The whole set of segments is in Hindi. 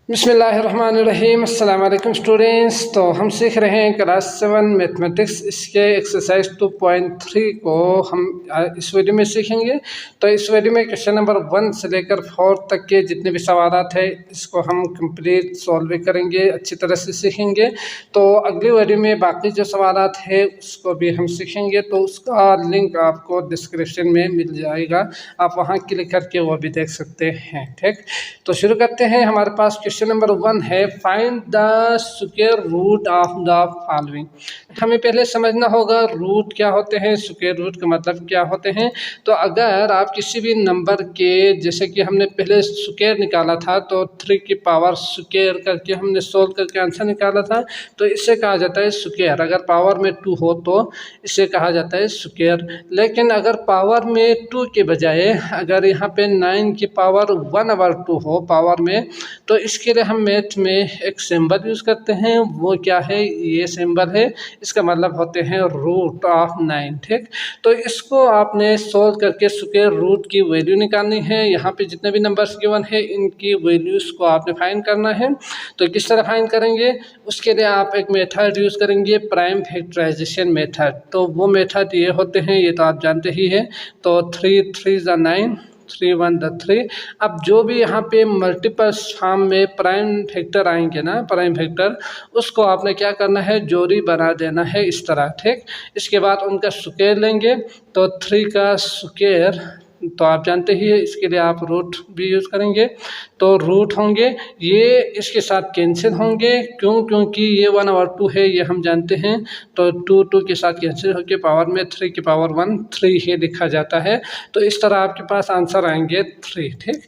बिस्मिल्लाहिर्रहमानिर्रहीम अस्सलाम वालेकुम स्टूडेंट्स। तो हम सीख रहे हैं क्लास 7 मैथमेटिक्स। इसके एक्सरसाइज 2.3 को हम इस वीडियो में सीखेंगे। तो इस वीडियो में क्वेश्चन नंबर 1 से लेकर 4 तक के जितने भी सवालात हैं इसको हम कंप्लीट सॉल्व भी करेंगे, अच्छी तरह से सीखेंगे। तो अगली वीडियो में बाकी जो सवालात है उसको भी हम सीखेंगे, तो उसका लिंक आपको डिस्क्रिप्शन में मिल जाएगा, आप वहाँ क्लिक करके वो भी देख सकते हैं। ठीक, तो शुरू करते हैं। हमारे पास क्वेश्चन नंबर 1 है, find the square root of the following. हमें पहले समझना होगा रूट क्या होते हैं, स्क्वायर रूट का मतलब क्या होते हैं। तो अगर आप किसी भी नंबर के, जैसे कि हमने पहले स्क्वायर निकाला था तो 3 की पावर स्क्वायर करके हमने सोल्व करके आंसर निकाला था, तो इसे कहा जाता है स्क्वायर। अगर पावर में 2 हो तो इसे कहा जाता है स्क्वायर। लेकिन अगर पावर में 2 के बजाय अगर यहाँ पे 9 की पावर 1/2 हो पावर में, तो इसके लिए हम मैथ में एक सिंबल यूज़ करते हैं। वो क्या है, ये सिंबल है, इसका मतलब होते हैं रूट ऑफ 9। ठीक, तो इसको आपने सोल्व करके स्क्वायर रूट की वैल्यू निकालनी है। यहाँ पे जितने भी नंबर्स गिवन है इनकी वैल्यूज़ को आपने फाइंड करना है। तो किस तरह फाइंड करेंगे, उसके लिए आप एक मेथड यूज़ करेंगे, प्राइम फैक्टराइजेशन मेथड। तो वो मेथड ये होते हैं, ये तो आप जानते ही हैं। तो 3 3 ज़ा 9, 3 1 द 3। अब जो भी यहाँ पे मल्टीपल्स फॉर्म में प्राइम फैक्टर आएंगे ना, प्राइम फैक्टर, उसको आपने क्या करना है, जोड़ी बना देना है इस तरह। ठीक, इसके बाद उनका स्क्वायर लेंगे। तो 3 का स्क्वायर तो आप जानते ही है, इसके लिए आप रूट भी यूज़ करेंगे। तो रूट होंगे, ये इसके साथ कैंसिल होंगे, क्योंकि ये 1/2 है, ये हम जानते हैं। तो 2 के साथ कैंसिल होकर पावर में 3 की पावर 1 3 ही लिखा जाता है। तो इस तरह आपके पास आंसर आएंगे 3। ठीक,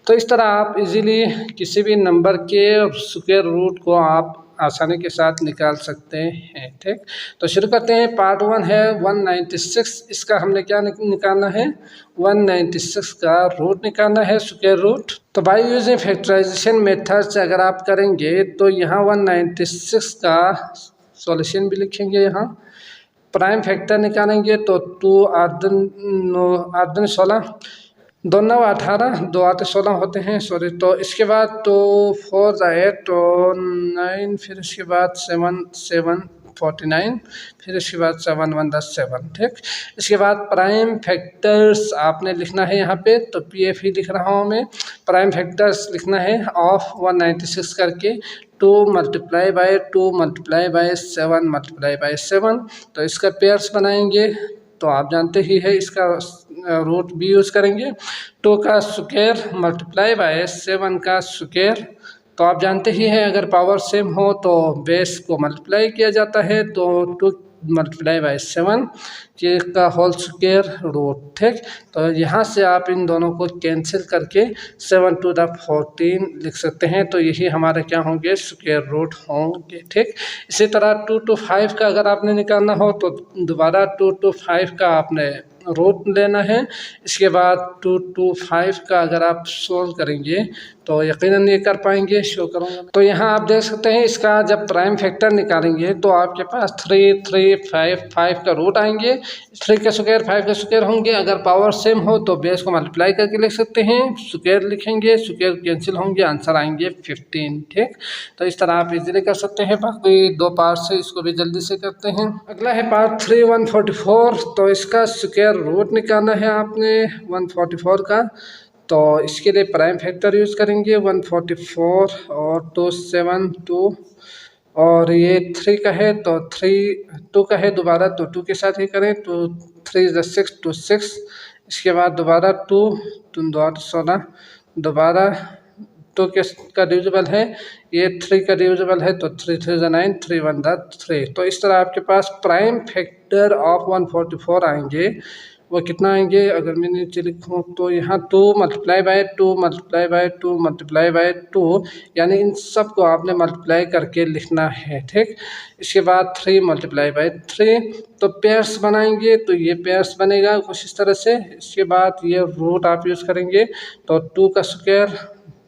तो इस तरह आप इजीली किसी भी नंबर के स्क्वायर रूट को आप आसानी के साथ निकाल सकते हैं। ठीक, तो शुरू करते हैं। पार्ट 1 है 196। इसका हमने क्या निकालना है, 196 का रूट निकालना है, स्क्वायर रूट। तो बाय यूजिंग फैक्टराइजेशन मेथड से अगर आप करेंगे तो यहाँ 196 का सॉल्यूशन भी लिखेंगे। यहाँ प्राइम फैक्टर निकालेंगे तो 2 8 8 16, 2 9 18, 2 8 16 होते हैं, सॉरी। तो इसके बाद तो 4 8 तो 9, फिर इसके बाद 7 7 49, फिर इसके बाद 7 1 10 7। ठीक, इसके बाद प्राइम फैक्टर्स आपने लिखना है यहाँ पे, तो PF ही लिख रहा हूँ मैं। प्राइम फैक्टर्स लिखना है ऑफ 196 करके 2 × 2 × 7 × 7। तो इसका पेयर्स बनाएंगे, तो आप जानते ही है इसका रूट भी यूज़ करेंगे। 2 का स्क्वायर × 7 का स्क्वायर। तो आप जानते ही हैं अगर पावर सेम हो तो बेस को मल्टीप्लाई किया जाता है। तो 2 × 7 के का होल स्क्वायर रूट। ठीक, तो यहाँ से आप इन दोनों को कैंसिल करके 7 टू द 14 लिख सकते हैं। तो यही हमारे क्या होंगे, स्क्वायर रूट होंगे। ठीक, इसी तरह 2 to 5 का अगर आपने निकालना हो तो दोबारा 2 to 5 का आपने रूट लेना है। इसके बाद 2 to 5 का अगर आप सोल्व करेंगे तो यकीनन ये कर पाएंगे, शो करूँगा। तो यहाँ आप देख सकते हैं इसका जब प्राइम फैक्टर निकालेंगे तो आपके पास 3 3 5 5 का रूट आएंगे। 3 का स्क्वायर 5 का स्क्वायर होंगे। अगर पावर सेम हो तो बेस को मल्टीप्लाई करके लिख सकते हैं, स्क्वायर लिखेंगे, स्क्वायर कैंसिल होंगे, आंसर आएंगे 15। ठीक, तो इस तरह आप इजीली कर सकते हैं। बाकी 2 पार्ट से इसको भी जल्दी से करते हैं। अगला है पार्ट 3 144। तो इसका स्क्वायर रूट निकालना है आपने 144 का। तो इसके लिए प्राइम फैक्टर यूज़ करेंगे 144 और 2 7 2, और ये 3 का है तो 3 2 का है दोबारा, तो 2 के साथ ही करें। तो 3 × 6 2 6, इसके बाद दोबारा 2 2 2 8 16, दोबारा 2 का डिविजिबल है, ये 3 का डिविजिबल है, तो 3 3 × 9, 3 1 3। तो इस तरह आपके पास प्राइम फैक्टर ऑफ 144 आएंगे। वो कितना आएंगे, अगर मैं नीचे लिखूँ तो यहाँ 2 × 2 × 2 × 2, यानी इन सब को आपने मल्टीप्लाई करके लिखना है। ठीक, इसके बाद 3 × 3। तो पेयर्स बनाएंगे, तो ये पेयर्स बनेगा कुछ इस तरह से। इसके बाद ये रूट आप यूज़ करेंगे, तो 2 का स्क्वायर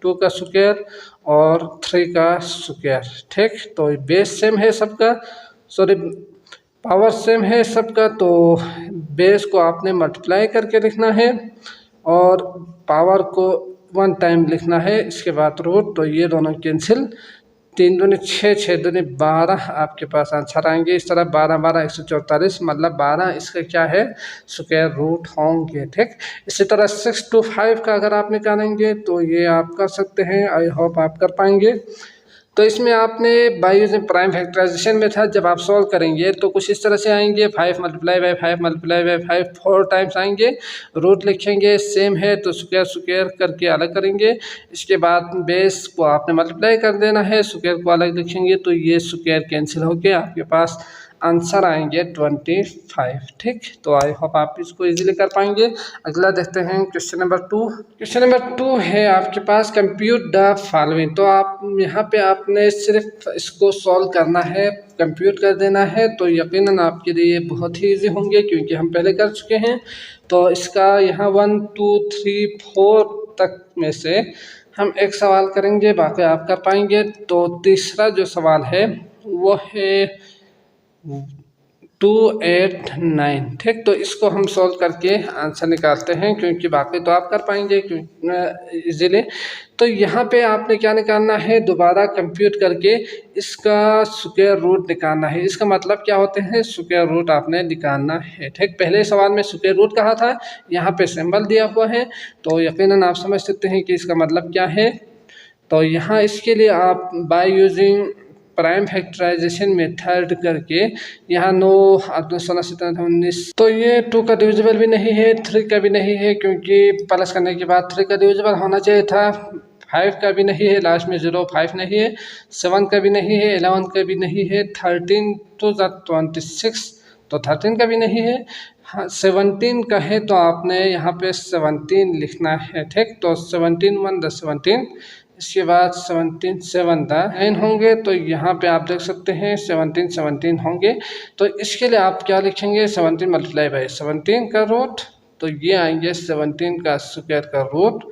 2 का स्क्वायर और 3 का स्क्वायर। ठीक, तो बेस सेम है सबका, सॉरी पावर सेम है सबका। तो बेस को आपने मल्टीप्लाई करके लिखना है और पावर को वन टाइम लिखना है, इसके बाद रूट, तो ये दोनों कैंसिल, 3 दूनी 6, 6 दूनी 12 आपके पास आंसर आएंगे। इस तरह 12 12 144, मतलब 12 इसका क्या है, स्क्वायर रूट होंगे। ठीक, इसी तरह 6 to 5 का अगर आप निकालेंगे तो ये आप कर सकते हैं, आई होप आप कर पाएंगे। तो इसमें आपने बाय यूजिंग प्राइम फैक्टराइजेशन में था, जब आप सॉल्व करेंगे तो कुछ इस तरह से आएंगे, 5 multiply by 5 multiply by 5 4 times आएंगे, रूट लिखेंगे, सेम है तो स्क्वायर स्क्वायर करके अलग करेंगे, इसके बाद बेस को आपने मल्टीप्लाई कर देना है, स्क्वायर को अलग लिखेंगे, तो ये स्क्वायर कैंसिल होके आपके पास आंसर आएंगे 25। ठीक, तो आई होप आप इसको इजीली कर पाएंगे। अगला देखते हैं क्वेश्चन नंबर 2। क्वेश्चन नंबर 2 है आपके पास, कंप्यूट द फॉलोइंग। तो आप यहाँ पे आपने सिर्फ इसको सॉल्व करना है, कंप्यूट कर देना है, तो यकीनन आपके लिए बहुत ही इजी होंगे क्योंकि हम पहले कर चुके हैं। तो इसका यहाँ 1 2 3 4 तक में से हम एक सवाल करेंगे, बाकी आप कर पाएंगे। तो तीसरा जो सवाल है वो है 2 8 9। ठीक, तो इसको हम सॉल्व करके आंसर निकालते हैं क्योंकि बाकी तो आप कर पाएंगे इजीली। तो यहाँ पे आपने क्या निकालना है, दोबारा कंप्यूट करके इसका स्क्वायर रूट निकालना है। इसका मतलब क्या होते हैं, स्क्वायर रूट आपने निकालना है। ठीक, पहले सवाल में स्क्वायर रूट कहा था, यहाँ पे सिंबल दिया हुआ है, तो यकीनन आप समझ सकते हैं कि इसका मतलब क्या है। तो यहाँ इसके लिए आप by using prime factorisation method करके यहाँ 9 16 17 19, तो ये 2 का डिविजिबल भी नहीं है, 3 का भी नहीं है क्योंकि प्लस करने के बाद 3 का डिविजिबल होना चाहिए था, 5 का भी नहीं है, लास्ट में 0 5 नहीं है, 7 का भी नहीं है, 11 का भी नहीं है, 13 to 26, तो 13 का भी नहीं है। हाँ, 17 का है तो आपने यहाँ पे 17 लिखना है। ठीक, तो 17 1 10 17, इसके बाद 17 7 9 होंगे, तो यहाँ पे आप देख सकते हैं 17 17 होंगे। तो इसके लिए आप क्या लिखेंगे, 17 मल्टीप्लाई बाई 17 का रूट, तो ये आएंगे 17 का स्क्वायर का रूट,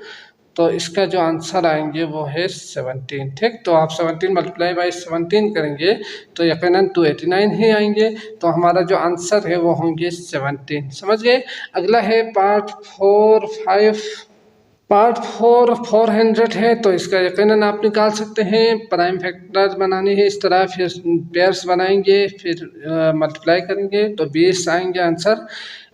तो इसका जो आंसर आएंगे वो है 17। ठीक, तो आप 17 मल्टीप्लाई बाई 17 करेंगे तो यकीनन 289 ही आएंगे, तो हमारा जो आंसर है वो होंगे 17। समझ गए। अगला है पार्ट 4 5। पार्ट 4 400 है, तो इसका यकीनन आप निकाल सकते हैं। प्राइम फैक्टर्स बनानी है इस तरह, फिर पेयर्स बनाएंगे, फिर मल्टीप्लाई करेंगे तो 20 आएंगे आंसर।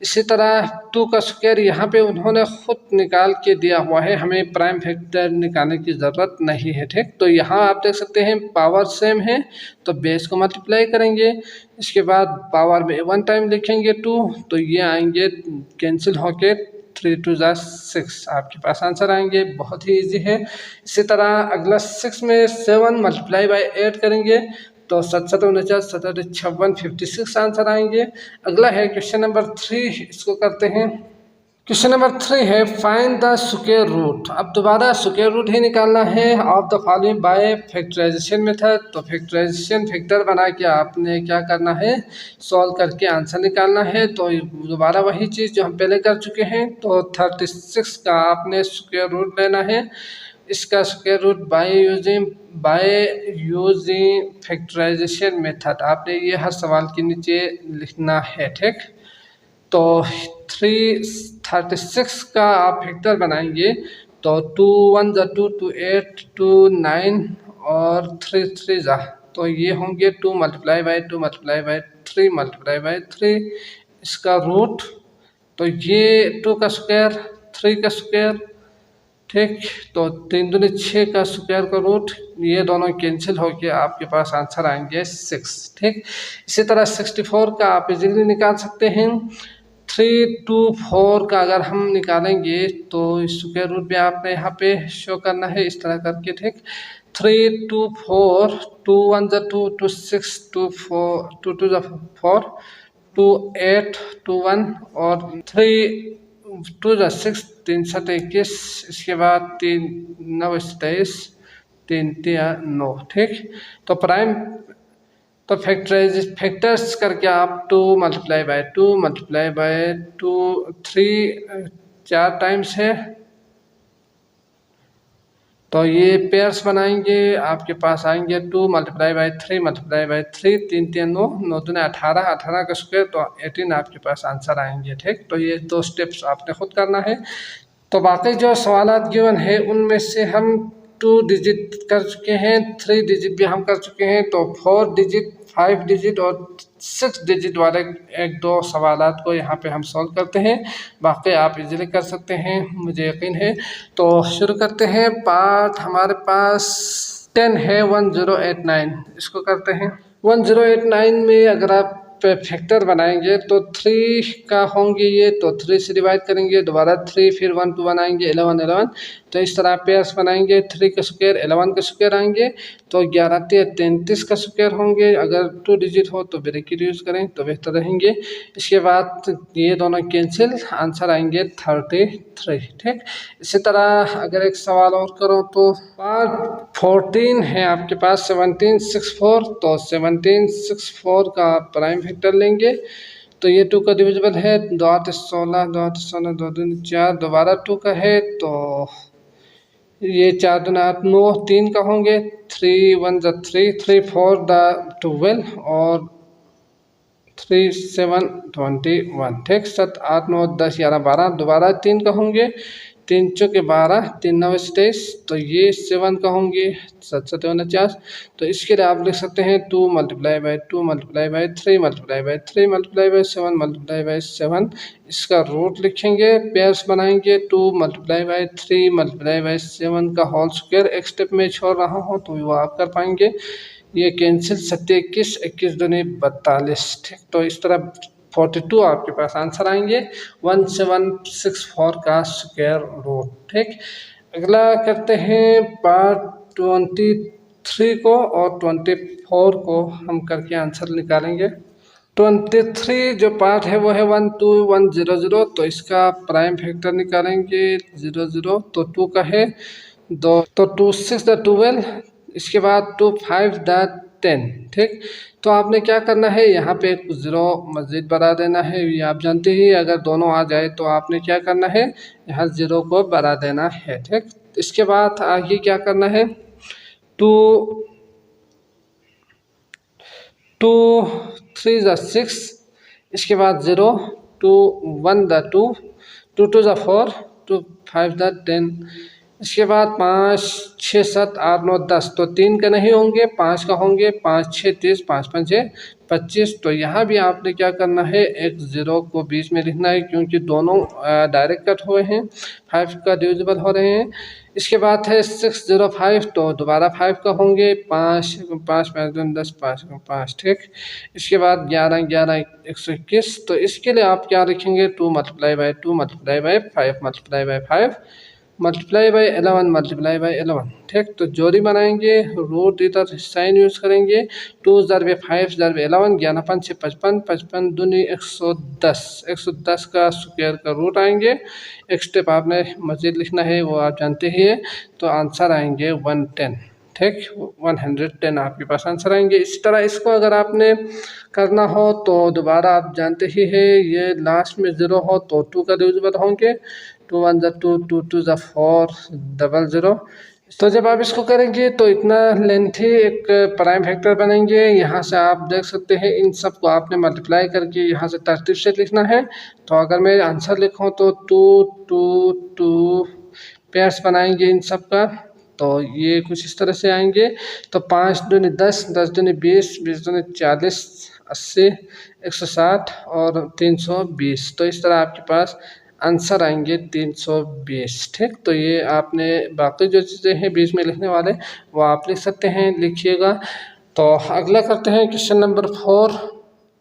इसी तरह 2 का स्क्वायर यहाँ पे उन्होंने खुद निकाल के दिया हुआ है, हमें प्राइम फैक्टर निकालने की ज़रूरत नहीं है। ठीक, तो यहाँ आप देख सकते हैं पावर सेम है, तो बेस को मल्टीप्लाई करेंगे, इसके बाद पावर में 1 टाइम लिखेंगे 2, तो ये आएंगे कैंसिल होके 3 2 6, आपके पास आंसर आएंगे। बहुत ही इजी है। इसी तरह अगला 6 में 7 मल्टीप्लाई बाई 8 करेंगे तो 7 7 49 7 56 56 आंसर आएंगे। अगला है क्वेश्चन नंबर 3, इसको करते हैं। क्वेश्चन नंबर 3 है फाइंड द स्क्वायर रूट। अब दोबारा स्क्वायर रूट ही निकालना है of the following by factorisation method. तो फैक्टराइजेशन फैक्टर बना के आपने क्या करना है, सॉल्व करके आंसर निकालना है। तो दोबारा वही चीज़ जो हम पहले कर चुके हैं। तो 36 का आपने स्क्वायर रूट लेना है, इसका square root by using factorisation method आपने ये हर सवाल के नीचे लिखना है। ठीक, तो 336 का आप फैक्टर बनाएंगे तो 2 1 जा 2 2 8 2 9 और 3 3 जा, तो ये होंगे 2 multiply by 2 multiply by 3 multiply by 3, इसका रूट, तो ये 2 का स्क्वायर 3 का स्क्वायर। ठीक, तो 3 दूनी 6 का स्क्वायर का रूट, ये दोनों कैंसिल होके आपके पास आंसर आएंगे 6। ठीक, इसी तरह 64 का आप इजीली निकाल सकते हैं। 3 2 4 का अगर हम निकालेंगे तो स्क्वायर रूट भी आपने यहाँ पे शो करना है इस तरह करके। ठीक, 3 2 4 2 1 जा 2 2 6 2 4 2 2 जा 4 2 8 2 1 और 3 2 जा 6 3 7 21, इसके बाद 3 9 27 3 3 9। ठीक, तो प्राइम तो फैक्टर्स करके आप 2 multiply by 2 multiply by 2 3 4 times है, तो ये पेयर्स बनाएंगे, आपके पास आएंगे 2 मल्टीप्लाई बाय 3 मल्टीप्लाई बाय 3 3 3 9 9 दूनी 18 18 का स्क्वायर, तो 18 आपके पास आंसर आएंगे। ठीक, तो ये 2 स्टेप्स आपने खुद करना है। तो बाकी जो सवालात गिवन है उनमें से हम 2 डिजिट कर चुके हैं, 3 डिजिट भी हम कर चुके हैं, तो 4 डिजिट, 5 डिजिट और 6 डिजिट वाले एक दो सवालात को यहाँ पे हम सॉल्व करते हैं। बाकी आप इजीली कर सकते हैं, मुझे यकीन है। तो शुरू करते हैं। पार्ट हमारे पास 10 है 1089, इसको करते हैं। 1089 में अगर आप फैक्टर बनाएंगे तो 3 का होंगे ये, तो 3 से डिवाइड करेंगे, दोबारा 3, फिर 1 2 बनाएंगे, 11 11। तो इस तरह पेयर्स बनाएंगे, 3 का स्क्वायर 11 का स्क्वायर आएंगे, तो 11 33 का स्क्वायर होंगे। अगर 2 डिजिट हो तो ब्रैकेट यूज़ करें तो बेहतर रहेंगे। इसके बाद ये दोनों कैंसिल, आंसर आएंगे 33। ठीक, इसी तरह अगर एक सवाल और करो तो पार्ट 14 है आपके पास 1764, तो 1764 का प्राइम फैक्टर लेंगे, तो ये 2 का डिविजिबल है, 2 8 16, 2 8 16, 2 2 4, दोबारा 2 का है, तो ये 4 2 8 9, 3 का होंगे, 3 1 3, 3 4 12 और 3 7 21। ठीक, 7 8 9 10 11 12, दोबारा 3 का होंगे, 3 चौके 12, 3 9 27, तो ये 7 का होंगे, 7 7 49। तो इसके लिए आप लिख सकते हैं 2 × 2 × 3 × 3 × 7 × 7, इसका रूट लिखेंगे, पेयर्स बनाएंगे, 2 × 3 × 7 का होल स्क्वायर। एक स्टेप में छोड़ रहा हूँ तो वो आप कर पाएंगे। ये कैंसिल, 7 21, 21 दूनी 42। ठीक, तो इस तरह 42 आपके पास आंसर आएंगे 1764 का स्क्वायर रूट। ठीक, अगला करते हैं पार्ट 23 को, और 24 को हम करके आंसर निकालेंगे। 23 जो पार्ट है वो है 12100, तो इसका प्राइम फैक्टर निकालेंगे 00, तो 2 का है 2, तो 2 6 12, इसके बाद 2 5 10। ठीक, तो आपने क्या करना है, यहाँ पे एक 0 मस्जिद बढ़ा देना है, ये आप जानते ही, अगर दोनों आ जाए तो आपने क्या करना है, यहाँ 0 को बढ़ा देना है। ठीक, इसके बाद आगे क्या करना है, 2 3 6, इसके बाद 0, 2 1 2, 2 2 4, 2 5 10, इसके बाद 5 6 7 8 9 10, तो 3 का नहीं होंगे, 5 का होंगे, 5 6 30, 5 5 25। तो यहाँ भी आपने क्या करना है, एक 0 को बीच में लिखना है, क्योंकि दोनों डायरेक्ट कट हुए हैं, 5 का डिविजिबल हो रहे हैं। इसके बाद है 605, तो दोबारा 5 का होंगे, 5 5 5 10, 5 5। ठीक, इसके बाद 11 11 121, तो इसके लिए आप क्या लिखेंगे, 2 × 2 × 5 × 5 मल्टीप्लाई बाई 11 मल्टीप्लाई बाई 11। ठीक, तो जोड़ी बनाएंगे, रूट इधर साइन यूज करेंगे, 2 × 5 × 11, 11 5 6 55, 55 दूनी 110, 110 का स्क्वायर का रूट आएंगे। एक स्टेप आपने मजीद लिखना है, वो आप जानते ही है, तो आंसर आएंगे 110। ठीक, 110 आपके पास आंसर आएंगे। इसी तरह इसको अगर आपने करना हो तो दोबारा आप जानते ही है, ये लास्ट में 0 हो तो 2 का डिविजिबल होंगे, 2 1 2, 2 2 4 00। तो जब आप इसको करेंगे तो इतना लेंथी एक प्राइम फैक्टर बनेंगे। यहाँ से आप देख सकते हैं, इन सब को आपने मल्टीप्लाई करके यहाँ से तरतीब से लिखना है। तो अगर मैं आंसर लिखूँ तो 2 2 2 पेयर्स बनाएंगे इन सब का, तो ये कुछ इस तरह से आएंगे। तो 5 दूनी 10, 10 दूनी 20, 20 दूनी 40, 80, 160 और 320। तो इस तरह आपके पास आंसर आएंगे 320। ठीक, तो ये आपने बाकी जो चीज़ें हैं बीच में लिखने वाले वो आप लिख सकते हैं, लिखिएगा। तो अगला करते हैं क्वेश्चन नंबर 4।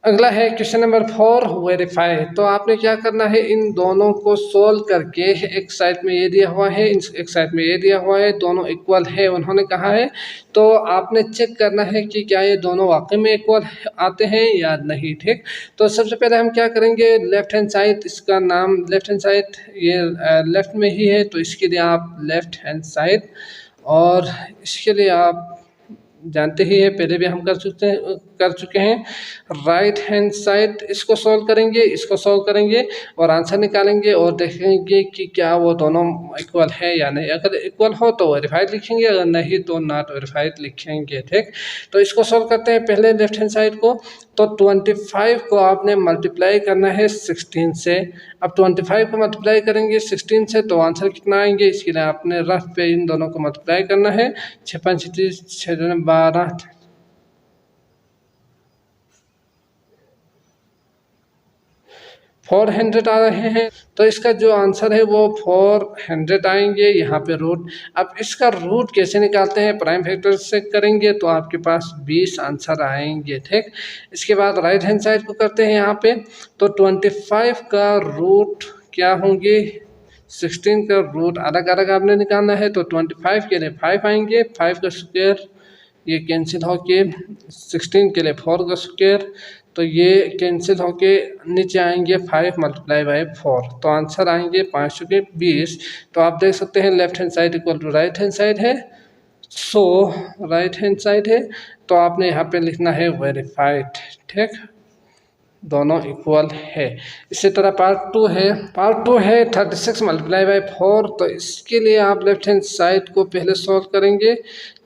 अगला है क्वेश्चन नंबर 4, वेरीफाई। तो आपने क्या करना है, इन दोनों को सोल्व करके, एक साइड में ये दिया हुआ है, एक साइड में ये दिया हुआ है, दोनों इक्वल है उन्होंने कहा है। तो आपने चेक करना है कि क्या ये दोनों वाकई में इक्वल आते हैं या नहीं। ठीक, तो सबसे पहले हम क्या करेंगे, लेफ्ट हैंड साइड, इसका नाम लेफ्ट हैंड साइड ये लेफ्ट में ही है, तो इसके लिए आप लेफ्ट हैंड साइड, और इसके लिए आप जानते ही है, पहले भी हम कर चुके हैं, राइट हैंड साइड। इसको सॉल्व करेंगे, इसको सॉल्व करेंगे और आंसर निकालेंगे और देखेंगे कि क्या वो दोनों इक्वल है या नहीं। अगर इक्वल हो तो वेरीफाइड लिखेंगे, अगर नहीं तो नॉट वेरीफाइड लिखेंगे। ठीक, तो इसको सॉल्व करते हैं पहले लेफ्ट हैंड साइड को। तो 25 को आपने मल्टीप्लाई करना है 16 से। अब 25 को मल्टीप्लाई करेंगे 16 से तो आंसर कितना आएंगे, इसके लिए आपने रफ पे इन दोनों को मल्टीप्लाई करना है। 6 5 6 12 400 आ रहे हैं, तो इसका जो आंसर है वो 400 आएंगे यहाँ पे रूट। अब इसका रूट कैसे निकालते हैं, प्राइम फैक्टर से करेंगे तो आपके पास 20 आंसर आएंगे। ठीक, इसके बाद राइट हैंड साइड को करते हैं यहाँ पे, तो 25 का रूट क्या होंगे, 16 का रूट अलग अलग आपने निकालना है। तो 25 के लिए 5 आएंगे, 5 का स्क्वायर ये कैंसिल होके 16 के लिए 4 का स्क्वायर, तो ये कैंसिल होके नीचे आएंगे 5 मल्टीप्लाई बाई 4, तो आंसर आएंगे 5 के 20। तो आप देख सकते हैं left hand side equal to right hand side है, सो राइट हैंड साइड है तो आपने यहाँ पे लिखना है वेरीफाइड। ठीक, दोनों इक्वल है। इसी तरह पार्ट टू है 36 मल्टीप्लाई बाई 4, तो इसके लिए आप लेफ्ट हैंड साइड को पहले सॉल्व करेंगे।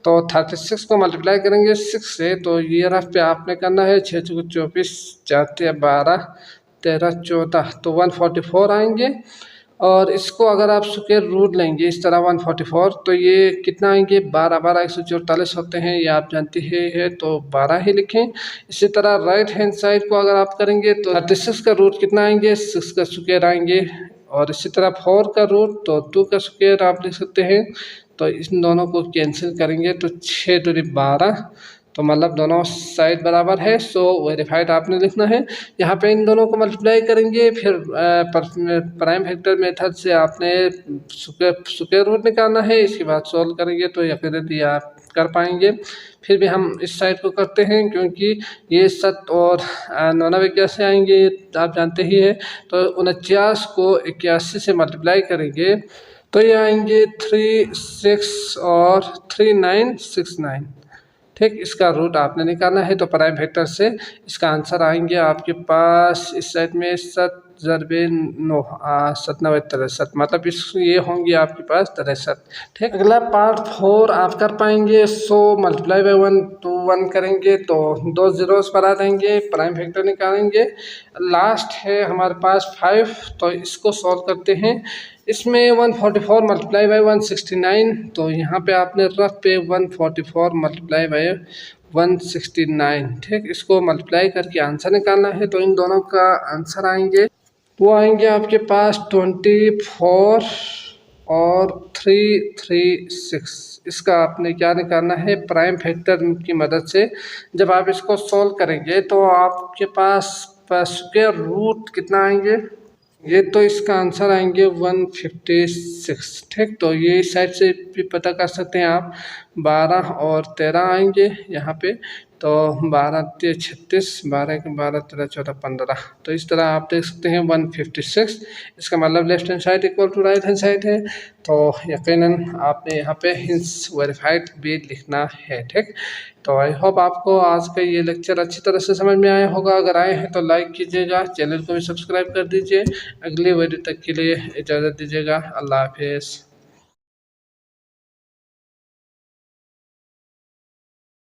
तो 36 को मल्टीप्लाई करेंगे 6 से, तो ये रफ पे आपने करना है 6 चौके 24 4 12 13 14, तो 144 आएंगे। और इसको अगर आप स्क्वायर रूट लेंगे इस तरह 144, तो ये कितना आएंगे 12 12 144 होते हैं, ये आप जानते हैं, तो 12 ही लिखें। इसी तरह राइट हैंड साइड को अगर आप करेंगे तो 36 का रूट कितना आएंगे, 6 का स्क्वायर आएंगे। और इसी तरह 4 का रूट तो 2 का स्क्वायर आप लिख सकते हैं। तो इन दोनों को कैंसिल करेंगे तो 6 दूनी 12, तो मतलब दोनों साइड बराबर है, सो वेरीफाइड आपने लिखना है। यहाँ पे इन दोनों को मल्टीप्लाई करेंगे, फिर प्राइम फैक्टर मेथड से आपने स्क्वायर रूट निकालना है। इसके बाद सॉल्व करेंगे तो यकीनन ये आप कर पाएंगे। फिर भी हम इस साइड को करते हैं क्योंकि ये 7 और 99 कैसे आएंगे आप जानते ही है। तो 49 को 81 से मल्टीप्लाई करेंगे तो ये आएंगे 3 6 और 3969। ठीक, इसका रूट आपने निकालना है। तो प्राइम फैक्टर से इसका आंसर आएंगे आपके पास इस साइड में 7 ज़रबे 9 97 63, मतलब इस ये होंगे आपके पास 63। ठीक, अगला पार्ट 4 आप कर पाएंगे। सो मल्टीप्लाई बाई 1 तो 1 करेंगे तो 2 जीरोस पर आ जाएंगे, प्राइम फैक्टर निकालेंगे। लास्ट है हमारे पास 5, तो इसको सॉल्व करते हैं। इसमें 144 मल्टीप्लाई बाई 169, तो यहाँ पे आपने रफ पे 144 मल्टीप्लाई बाई 169। ठीक, इसको मल्टीप्लाई करके आंसर निकालना है। तो इन दोनों का आंसर आएंगे, वो आएंगे आपके पास 24 और 336। इसका आपने क्या निकालना है, प्राइम फैक्टर की मदद से जब आप इसको सॉल्व करेंगे तो आपके पास स्क्वायर रूट कितना आएंगे, ये तो इसका आंसर आएंगे 156। ठीक, तो ये इस साइड से भी पता कर सकते हैं आप, 12 और 13 आएंगे यहाँ पे। तो 12 36, 12 के 12 13 14 15, तो इस तरह आप देख सकते हैं 156। इसका मतलब left hand side equal to right hand side है, तो यकीनन आपने यहाँ पे हिंस वेरीफाइड भी लिखना है। ठीक, तो आई होप आपको आज का ये लेक्चर अच्छी तरह से समझ में आया होगा। अगर आए हैं तो लाइक कीजिएगा, चैनल को भी सब्सक्राइब कर दीजिए। अगली वीडियो तक के लिए इजाज़त दीजिएगा। अल्लाह हाफिज़।